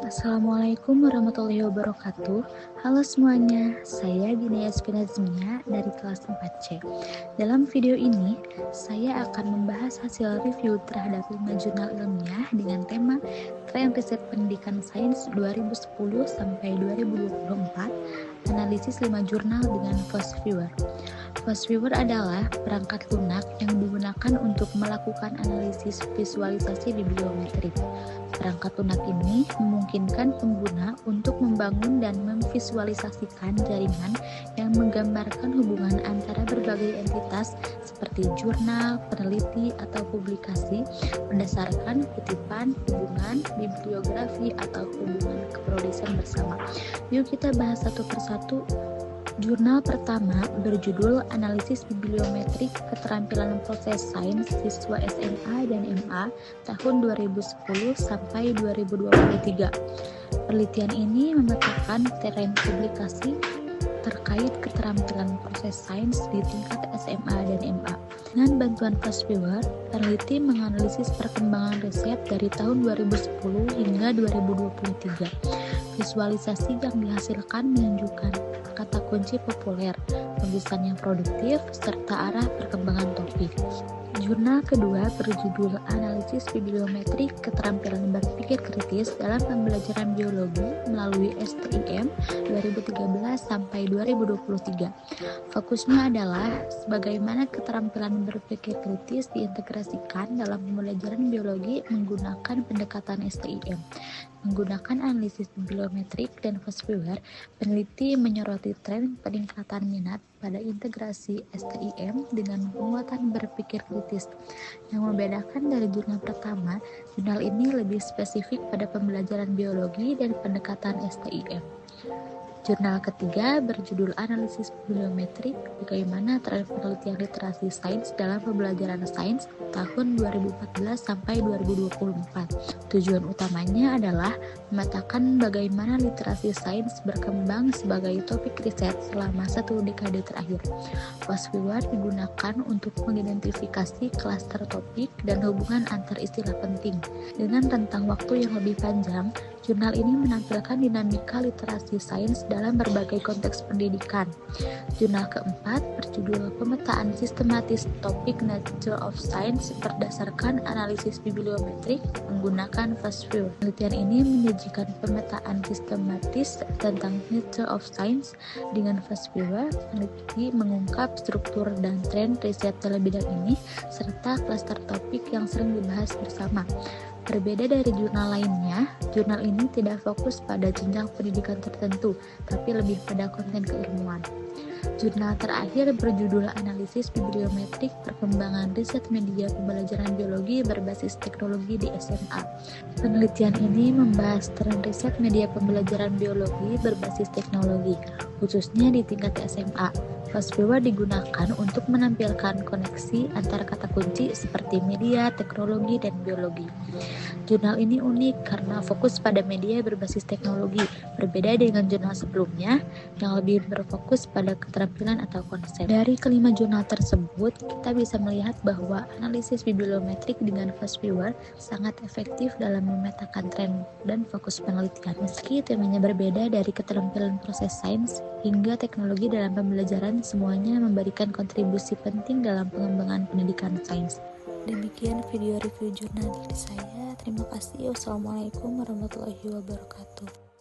Assalamualaikum warahmatullahi wabarakatuh. Halo semuanya, saya Gina Yasmina Zmia dari kelas 4C. Dalam video ini, saya akan membahas hasil review terhadap 5 jurnal ilmiah dengan tema Tren Riset Pendidikan Sains 2010 sampai 2024, analisis 5 jurnal dengan Fast Viewer. Fast Viewer adalah perangkat lunak yang digunakan untuk melakukan analisis visualisasi bibliometrik. Perangkat lunak ini memungkinkan pengguna untuk membangun dan memvisualisasikan jaringan yang menggambarkan hubungan antara berbagai entitas seperti jurnal, peneliti, atau publikasi berdasarkan kutipan, hubungan, bibliografi, atau hubungan kepenulisan bersama. Yuk kita bahas satu persatu. Jurnal pertama berjudul Analisis Bibliometrik Keterampilan Proses Sains Siswa SMA dan MA tahun 2010 sampai 2023. Penelitian ini memetakan tren publikasi terkait keterampilan proses sains di tingkat SMA dan MA. Dengan bantuan Fast Viewer, peneliti menganalisis perkembangan riset dari tahun 2010 hingga 2023. Visualisasi yang dihasilkan menunjukkan kata kunci populer, tulisan yang produktif, serta arah perkembangan topik. Jurnal kedua berjudul Analisis Bibliometrik Keterampilan Berpikir Kritis dalam Pembelajaran Biologi melalui STIM 2013 sampai 2023. Fokusnya adalah bagaimana keterampilan berpikir kritis diintegrasikan dalam pembelajaran biologi menggunakan pendekatan STIM. Menggunakan analisis bibliometrik dan Fast Viewer, peneliti menyoroti tren peningkatan minat pada integrasi STIM dengan penguatan berpikir kritis. Yang membedakan dari jurnal pertama, jurnal ini lebih spesifik pada pembelajaran biologi dan pendekatan STIM. Jurnal ketiga berjudul Analisis Bibliometrik Bagaimana Tren Penelitian Literasi Sains dalam Pembelajaran Sains tahun 2014 sampai 2024. Tujuan utamanya adalah memetakan bagaimana literasi sains berkembang sebagai topik riset selama 1 dekade terakhir. Fast Viewer digunakan untuk mengidentifikasi klaster topik dan hubungan antar istilah penting. Dengan rentang waktu yang lebih panjang, jurnal ini menampilkan dinamika literasi sains dalam berbagai konteks pendidikan. Jurnal keempat berjudul Pemetaan Sistematis Topik Nature of Science berdasarkan analisis bibliometrik menggunakan Fast Viewer. Penelitian ini menyajikan pemetaan sistematis tentang Nature of Science dengan Fast Viewer. Peneliti mengungkap struktur dan tren riset dalam bidang ini serta klaster topik yang sering dibahas bersama. Berbeda dari jurnal lainnya, jurnal ini tidak fokus pada jenjang pendidikan tertentu, tapi lebih pada konten keilmuan. Jurnal terakhir berjudul Analisis Bibliometrik Perkembangan Riset Media Pembelajaran Biologi Berbasis Teknologi di SMA. Penelitian ini membahas tren riset media pembelajaran biologi berbasis teknologi, khususnya di tingkat SMA. Fast Viewer digunakan untuk menampilkan koneksi antara kata kunci seperti media, teknologi, dan biologi. Jurnal ini unik karena fokus pada media berbasis teknologi, berbeda dengan jurnal sebelumnya yang lebih berfokus pada keterampilan atau konsep. Dari kelima jurnal tersebut, kita bisa melihat bahwa analisis bibliometrik dengan Fast Viewer sangat efektif dalam memetakan tren dan fokus penelitian. Meski temanya berbeda dari keterampilan proses sains hingga teknologi dalam pembelajaran, semuanya memberikan kontribusi penting dalam pengembangan pendidikan sains. Demikian video review jurnal dari saya. Terima kasih. Wassalamualaikum warahmatullahi wabarakatuh.